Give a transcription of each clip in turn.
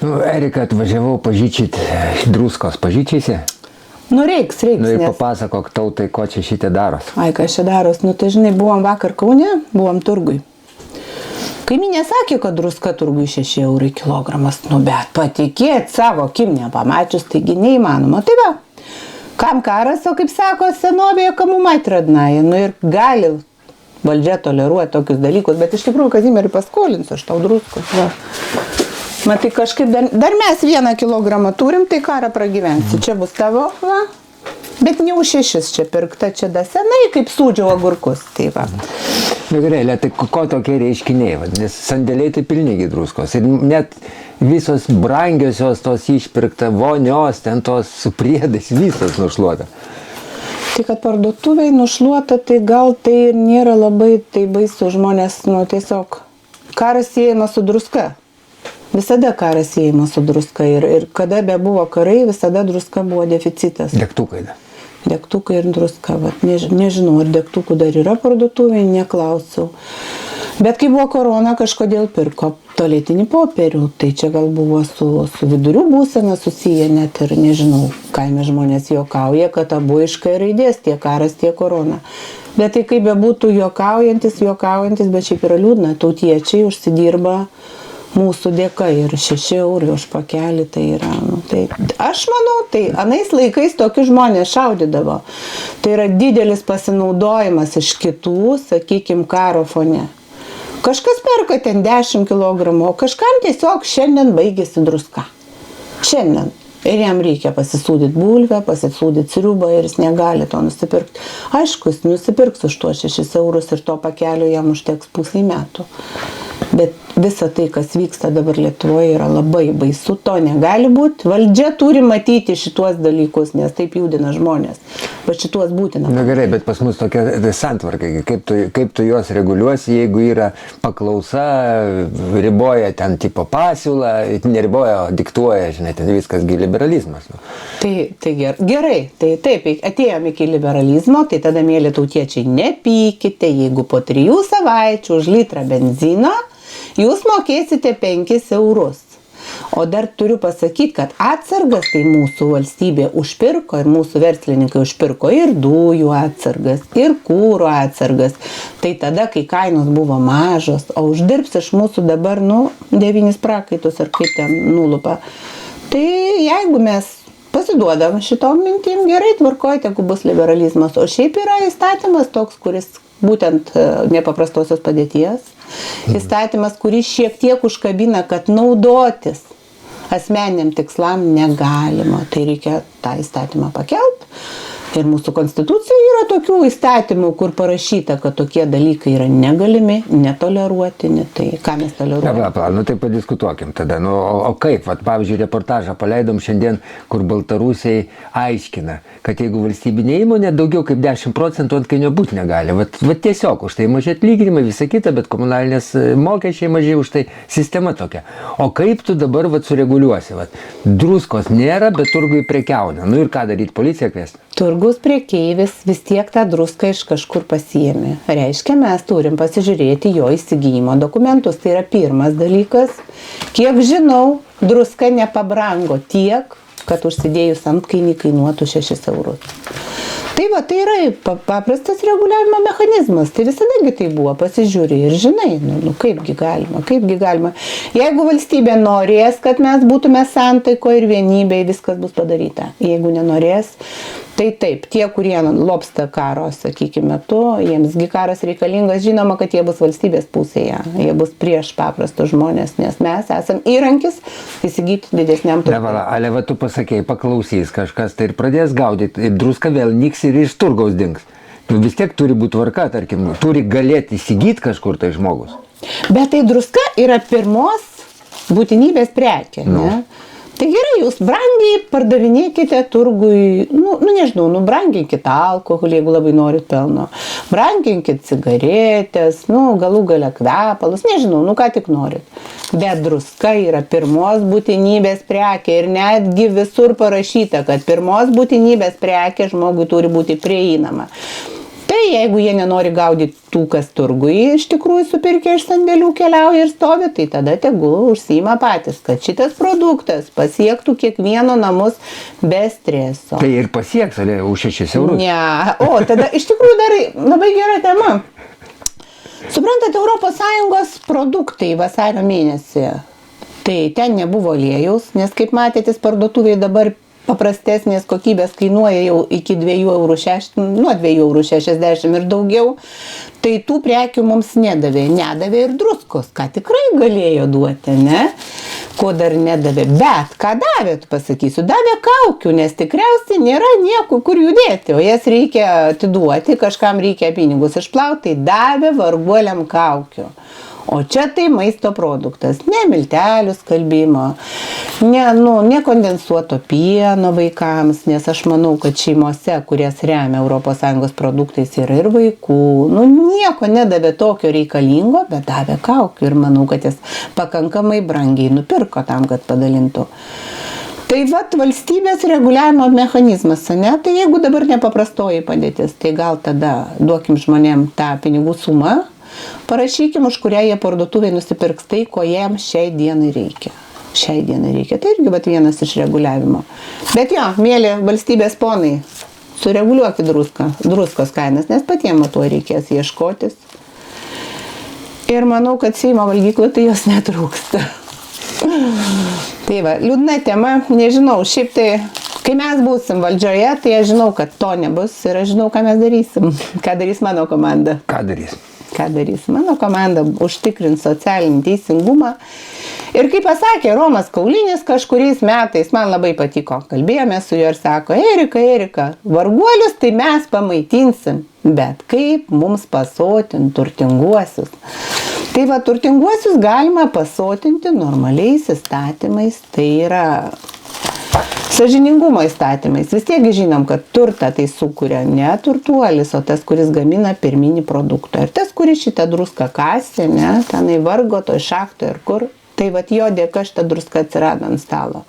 Nu, Erika, atvažiavau pažyčyti druskos. Pažyčiasi? Nu, reiks. Nu, ir papasakok tautai, ko čia šitie daros. Ai, kas čia daros? Nu, tai žinai, buvom vakar Kaune, buvom turgui. Kaimynė sakė, kad druska turgui 6 eurai kilogramas. Nu, bet patikėt savo akim nepamačius, taigi neįmanoma. Tai va, kam karas, o kaip sako, senovėje kamu matradnaja. Nu, ir gali valdžia toleruoti tokius dalykus, bet iš tikrųjų, Kazimierį paskolinsiu aš tau druskos. Va. Matai, kažkaip dar mes 1 kilogramą turim, tai karą pragyvensi. Čia bus tavo, va. Bet ne už 6 čia pirkta, čia da senai, kaip sūdžiau agurkus. Tai va. Nu, gerai, tai ko tokie reiškiniai, va, nes sandėliai tai pilnigi druskos. Ir net visos brangiosios tos išpirkta vonios, ten tos su priedais, visas nušluota. Tai kad parduotuviai nušluota, tai gal tai ir nėra labai tai baisu žmonės, nu tiesiog karas siejamas su druska. Visada karas siejamas su druska ir kada be buvo karai, visada druska buvo deficitas. Degtukai, da. Degtukai ir druska, va. Nežinau, ar degtukų dar yra parduotuviai, neklausiau. Bet kai buvo korona, kažkodėl pirko tualetinį popierių, tai čia gal buvo su vidurių būsena susiję net ir nežinau, kaime žmonės juokauja, kad abu iš K raidės, tiek karas, tiek korona. Bet tai kaip bebūtų juokaujantis, bet šiaip yra liūdna, tautiečiai užsidirba mūsų dėka ir 6 eurai už pakelį, tai yra, nu, tai aš manau, tai anais laikais tokius žmonės šaudydavo. Tai yra didelis pasinaudojimas iš kitų, sakykim, karo fone. Kažkas perka ten 10 kg, o kažkam tiesiog šiandien baigėsi druska. Šiandien. Ir jam reikia pasisūdyti bulvę, pasisūdyti sriubą ir jis negali to nusipirkti. Aišku, jis nusipirks už tuos 6 eurus ir to pakelio jam užteks pusei metų. Bet visa tai, kas vyksta dabar Lietuvoje, yra labai baisu, to negali būti. Valdžia turi matyti šituos dalykus, nes taip judina žmonės. Bet šituos būtina. Na gerai, bet pas mus tokia santvarka, kaip tu juos reguliuosi, jeigu yra paklausa, riboja ten tipo pasiūlą, neriboja, diktuoja, žinai, ten viskas liberalizmas. Nu. Tai gerai, tai taip, atėjome iki liberalizmo, tai tada, mėly tautiečiai, nepykite, jeigu po 3 savaičių už litrą benzino jūs mokėsite 5 eurus. O dar turiu pasakyti, kad atsargas tai mūsų valstybė užpirko ir mūsų verslininkai užpirko ir dujų atsargas, ir kūro atsargas. Tai tada, kai kainos buvo mažos, o uždirbs iš mūsų dabar, 9 prakaitus ar kaip ten nulupa. Tai jeigu mes pasiduodam šitom mintim, gerai tvarkoj, tegu bus liberalizmas. O šiaip yra įstatymas toks, kuris būtent nepaprastosios padėties. Įstatymas, kuris šiek tiek užkabina, kad naudotis asmeniniam tikslam negalima. Tai reikia tą įstatymą pakelt. Ir mūsų konstitucijoje yra tokių įstatymų, kur parašyta, kad tokie dalykai yra negalimi, netoleruotini. Tai ką mes toleruojame? Nu tai padiskutuokim tada. O kaip? Vat, pavyzdžiui, reportažą paleidom šiandien, kur baltarusiai aiškina, kad jeigu valstybinė įmonė daugiau kaip 10% antkainio būti negali. Vat tiesiog už tai maži atlyginimai, visa kita, bet komunalinės mokesčiai mažiai, už tai sistema tokia. O kaip tu dabar sureguliuosi? Druskos nėra, bet turgui prekiauna. Nu ir ką daryti, policiją kviesti? Turgus prekeivis vis tiek tą druską iš kažkur pasiėmė. Reiškia, mes turim pasižiūrėti jo įsigijimo dokumentus. Tai yra pirmas dalykas. Kiek žinau, druska nepabrango tiek, kad užsidėjus antkainį kainuotų 6 eurus. Tai va, tai yra paprastas reguliavimo mechanizmas. Tai visadagi tai buvo, pasižiūrė ir žinai, kaipgi galima. Jeigu valstybė norės, kad mes būtume santaiko ir vienybėj, viskas bus padaryta. Jeigu nenorės, tai taip, tie, kurie lobsta karo, sakykime, metu, jiemsgi karas reikalingas, žinoma, kad jie bus valstybės pusėje, jie bus prieš paprastus žmonės, nes mes esam įrankis įsigyti didesniam turtui. Ale, va tu pasakėjai, paklausys kažkas, tai ir pradės gaudyti, ir druska vėl nyks ir iš turgaus dings. Vis tiek turi būti tvarka, tarkim, turi galėti įsigyti kažkur tai žmogus. Bet tai druska yra pirmos būtinybės prekė, ne? Tai gerai, jūs brangiai pardavinėkite turgui, nežinau, branginkite alkoholį, jeigu labai norit pelno, branginkite cigaretės, galų gale kvepalus, nežinau, ką tik norit. Bet druska yra pirmos būtinybės prekė ir netgi visur parašyta, kad pirmos būtinybės prekė žmogui turi būti prieinama. Tai jeigu jie nenori gaudyti tų, kas turgui iš tikrųjų supirkę iš sandėlių keliauja ir stovi, tai tada tegul užsiima patys, kad šitas produktas pasiektų kiekvieno namus be streso. Tai ir pasieks, ale už 6 eurus. Ne, o tada iš tikrųjų dar labai gera tema. Suprantate, ES produktai vasario mėnesį, tai ten nebuvo aliejaus, nes kaip matėtės parduotuviai dabar paprastesnės kokybės kainuoja jau iki 2,60 €, nuo 2,60 € ir daugiau, tai tų prekių mums nedavė ir druskos, ką tikrai galėjo duoti, ne? Ko dar nedavė, bet ką davė, tu pasakysiu, davė kaukių, nes tikriausiai nėra nieko kur judėti, o jas reikia atiduoti, kažkam reikia pinigus išplauti, tai davė varguoliam kaukių. O čia tai maisto produktas, ne miltelių skalbimo, ne kondensuoto pieno vaikams, nes aš manau, kad šeimose, kurias remia ES produktais, yra ir vaikų. Nieko nedavė tokio reikalingo, bet davė kaukių ir manau, kad jas pakankamai brangiai nupirko tam, kad padalintų. Tai vat valstybės reguliavimo mechanizmas, ne? Tai jeigu dabar nepaprastoji padėtis, tai gal tada duokim žmonėm tą pinigų sumą, parašykim, už kurią jie parduotuviai nusipirks tai, ko jiem šiai dienai reikia. Šiai dienai reikia. Tai irgi vat vienas iš reguliavimo. Bet jo, mėly valstybės ponai, sureguliuokit druskos kainas, nes patiem to reikės ieškotis. Ir manau, kad Seimo valgyklų tai jos netrūksta. Tai va, liūdna tema, nežinau, šiaip tai, kai mes būsim valdžioje, tai aš žinau, kad to nebus ir aš žinau, ką mes darysim. Ką darys mano komanda. Ką darys? Ką darys mano komanda, užtikrins socialinį teisingumą. Ir kaip pasakė Romas Kaulinis kažkuriais metais, man labai patiko, kalbėjome su juo ir sako, Erika, varguolius tai mes pamaitinsim, bet kaip mums pasotinti turtinguosius? Tai va, turtinguosius galima pasotinti normaliais įstatymais, tai yra sąžiningumo įstatymais. Vis tiek žinom, kad turtą tai sukuria ne turtuolis, o tas, kuris gamina pirminį produktą. Ir tas, kuris šitą druską kasė, ne, tenai vargo, toj šachtoje ir kur. Tai vat jo dėka šitą druską atsirado ant stalo.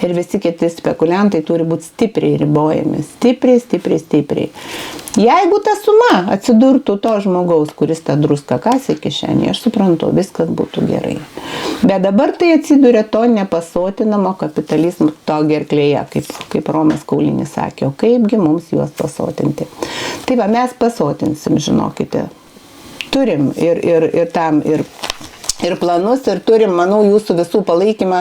Ir visi kiti spekuliantai turi būti stipriai ribojami. Stipriai. Jeigu ta suma atsidurtų to žmogaus, kuris tą druską kasė kišenėje, aš suprantu, viskas būtų gerai. Bet dabar tai atsiduria to nepasotinamo kapitalizmo to gerklėje, kaip Romas Kaulinis sakė, o kaipgi mums juos pasotinti. Tai va, mes pasotinsim, žinokite. Turim ir tam, ir planus, ir turim, manau, jūsų visų palaikymą.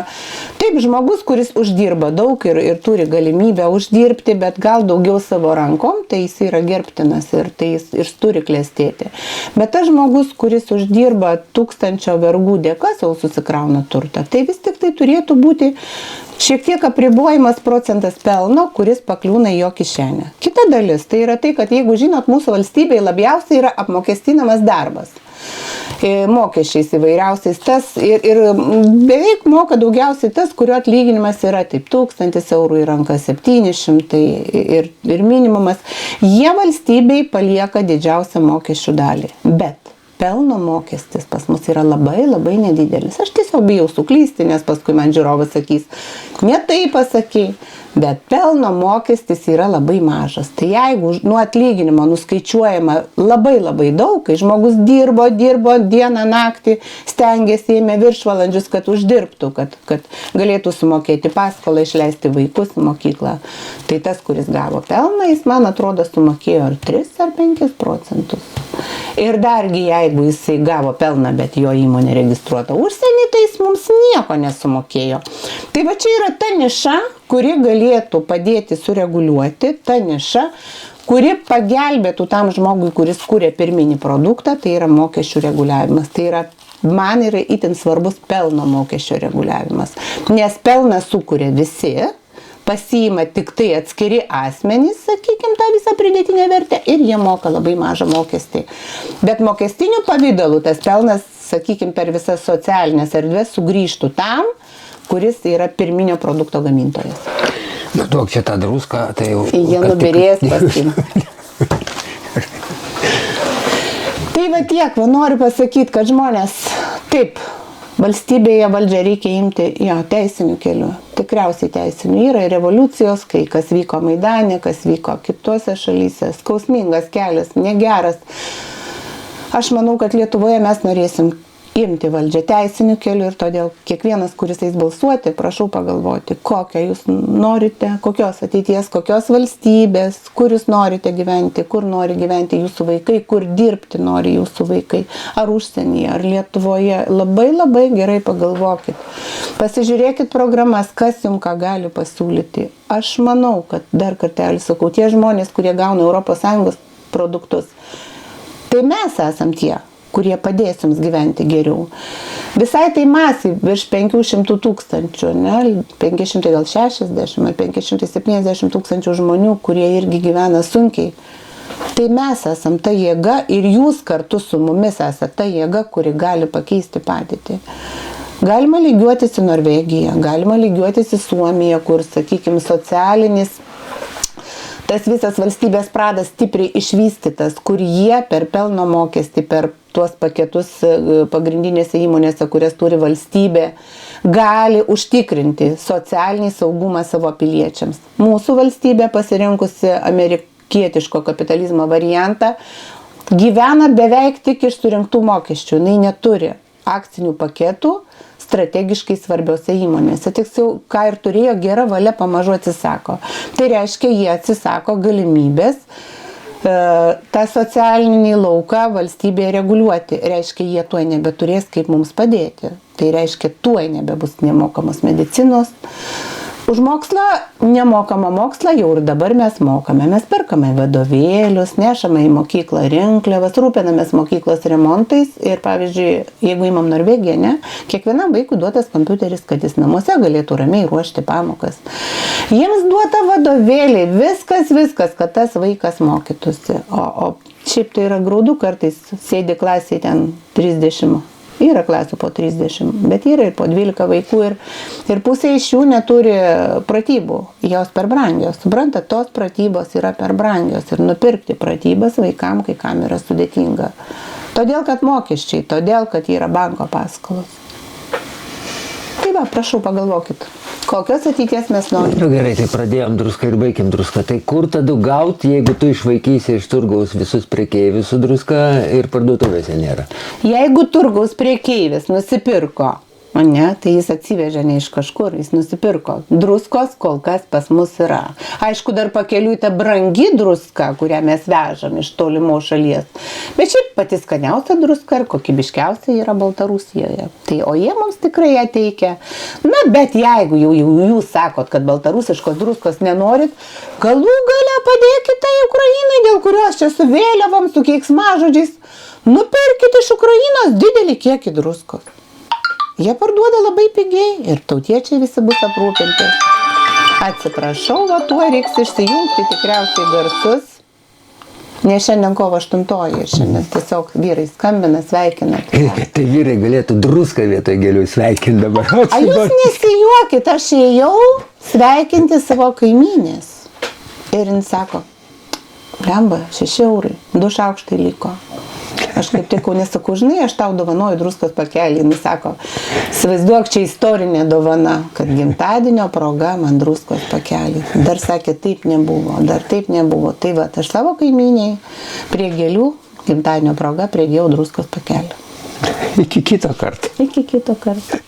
Taip, žmogus, kuris uždirba daug ir turi galimybę uždirbti, bet gal daugiau savo rankom, tai jis yra gerbtinas ir tai jis turi klestėti. Bet tas žmogus, kuris uždirba 1000 vergų dėka, savo susikrauna turtą, tai vis tik tai turėtų būti šiek tiek apribojimas procentas pelno, kuris pakliūna į jo kišenę. Kita dalis, tai yra tai, kad jeigu žinot, mūsų valstybėje labiausiai yra apmokestinamas darbas. Mokesčiais įvairiausiais tas ir beveik moka daugiausiai tas, kurio atlyginimas yra taip 1000 eurų į ranką, 700 ir minimumas. Jie valstybei palieka didžiausią mokesčių dalį. Bet pelno mokestis pas mus yra labai nedidelis. Aš tiesiog bijau suklysti, nes paskui man žiūrovas sakys, ne taip pasakei. Bet pelno mokestis yra labai mažas. Tai jeigu nuo atlyginimo nuskaičiuojama labai daug, kai žmogus dirbo dieną naktį, stengiasi, ėmė viršvalandžius, kad uždirbtų, kad galėtų sumokėti paskolą, išleisti vaikus į mokyklą. Tai tas, kuris gavo pelną, jis, man atrodo, sumokėjo ar 3 ar 5 procentus. Ir dargi, jeigu jisai gavo pelną, bet jo įmonė registruota užsienį, tai jis mums nieko nesumokėjo. Tai va čia yra ta niša, kuri galėtų padėti sureguliuoti, ta niša, kuri pagelbėtų tam žmogui, kuris kūrė pirminį produktą, tai yra mokesčių reguliavimas. Tai yra, man yra itin svarbus pelno mokesčio reguliavimas. Nes pelną sukuria visi, pasiima tik tai atskiri asmenys, sakykime, tą visą pridėtinę vertę ir jie moka labai mažą mokestį. Bet mokestiniu pavidalu tas pelnas, sakykime, per visas socialinės erdvės sugrįžtų tam, kuris yra pirminio produkto gamintojas. Duok čia tą druską, tai jau... Jie nubirės paskui. Tai va tiek, noriu pasakyti, kad žmonės taip Valstybėje valdžią reikia imti teisiniu keliu. Tikriausiai teisiniu. Yra revoliucijos, kai kas vyko Maidane, kas vyko kitose šalyse. Skausmingas kelias, negeras. Aš manau, kad Lietuvoje mes norėsim imti valdžią teisiniu keliu ir todėl kiekvienas, kuris eis balsuoti, prašau pagalvoti, kokią jūs norite, kokios ateities, kokios valstybės, kur jūs norite gyventi, kur nori gyventi jūsų vaikai, kur dirbti nori jūsų vaikai, ar užsienyje, ar Lietuvoje. Labai labai gerai pagalvokit. Pasižiūrėkit programas, kas jums ką gali pasiūlyti. Aš manau, kad dar kartelį sakau, tie žmonės, kurie gauna ES produktus, tai mes esam tie, kurie padės jums gyventi geriau. Visai tai masiai, virš 500 tūkstančių, ne? 560 ar 570 tūkstančių žmonių, kurie irgi gyvena sunkiai. Tai mes esam ta jėga ir jūs kartu su mumis esate ta jėga, kuri gali pakeisti padėtį. Galima lygiuotis į Norvegiją, galima lygiuotis į Suomiją, kur, sakykime, socialinis tas visas valstybės pradas stipriai išvystytas, kur jie per pelno mokestį, per tuos paketus pagrindinėse įmonėse, kurias turi valstybė, gali užtikrinti socialinį saugumą savo piliečiams. Mūsų valstybė, pasirinkusi amerikietiško kapitalizmo variantą, gyvena beveik tik iš surinktų mokesčių. Jis neturi akcinių paketų strategiškai svarbiose įmonėse. Tiksliau, ką ir turėjo, gera valia pamažu atsisako. Tai reiškia, jie atsisako galimybės tą socialinį lauką valstybėje reguliuoti. Reiškia, jie tuoj nebeturės kaip mums padėti. Tai reiškia, tuoj nebebus nemokamos medicinos. Už mokslą, nemokamą mokslą jau ir dabar mes mokame. Mes perkame vadovėlius, nešame į mokyklą rinkliavas, rūpinamės mokyklos remontais ir, pavyzdžiui, jeigu imam Norvegiją, ne, kiekvienam vaikui duotas kompiuteris, kad jis namuose galėtų ramiai ruošti pamokas. Jiems duota vadovėliai, viskas, kad tas vaikas mokytųsi. O šiaip tai yra graudu, kartais sėdi klasėje ten 30. Yra klasių po 30, bet yra ir po 12 vaikų ir pusė iš jų neturi pratybų, jos per brangios. Suprantat, tos pratybos yra per brangios ir nupirkti pratybas vaikam, kai kam yra sudėtinga. Todėl, kad mokesčiai, todėl, kad yra banko paskolos. Tai va, prašau, pagalvokit, kokios ateities mes norime. Nu gerai, tai pradėjom druską ir baigėm druską. Tai kur tada gauti, jeigu tu išvaikysi iš turgaus visus prekeivius su druska ir parduotuvėse nėra? Jeigu turgaus prekeivis nusipirko, ne, tai jis atsivežė ne iš kažkur, jis nusipirko. Druskos kol kas pas mus yra. Aišku, dar pakeliui ta brangi druska, kurią mes vežam iš tolimo šalies. Bet šiaip pati skaniausia druska ir kokybiškiausia yra Baltarusijoje. Tai, o jie mums tikrai ją teikia. Na, bet jeigu jau jūs sakot, kad baltarusiškos druskos nenorit, galų gale padėkite tai Ukrainai, dėl kurios čia su vėliavom, su keiksmažodžiais, nupirkite iš Ukrainos didelį kiekį druskos. Jie parduoda labai pigiai ir tautiečiai visi bus aprūpinti. Atsiprašau, va tuo reiks išsijungti tikriausiai garsus. Ne šiandien kovo 8-oji, šiandien tiesiog vyrai skambina, sveikina. Tai vyrai galėtų druską vietoj gėlių sveikinti dabar. A jūs nesijuokit, aš ėjau sveikinti savo kaimynės. Ir jin sako, blemba, 6 eurai, 2 šaukštai liko. Aš kaip tik nesakau, žinai, aš tau dovanoju druskos pakelį. Jis sako, įsivaizduok, čia istorinė dovana, kad gimtadienio proga man druskos pakelį. Dar sakė, taip nebuvo, dar taip nebuvo. Tai va, aš savo kaimyniai prie gėlių gimtadienio proga pridėjau druskos pakelį. Iki kito karto. Iki kito karto.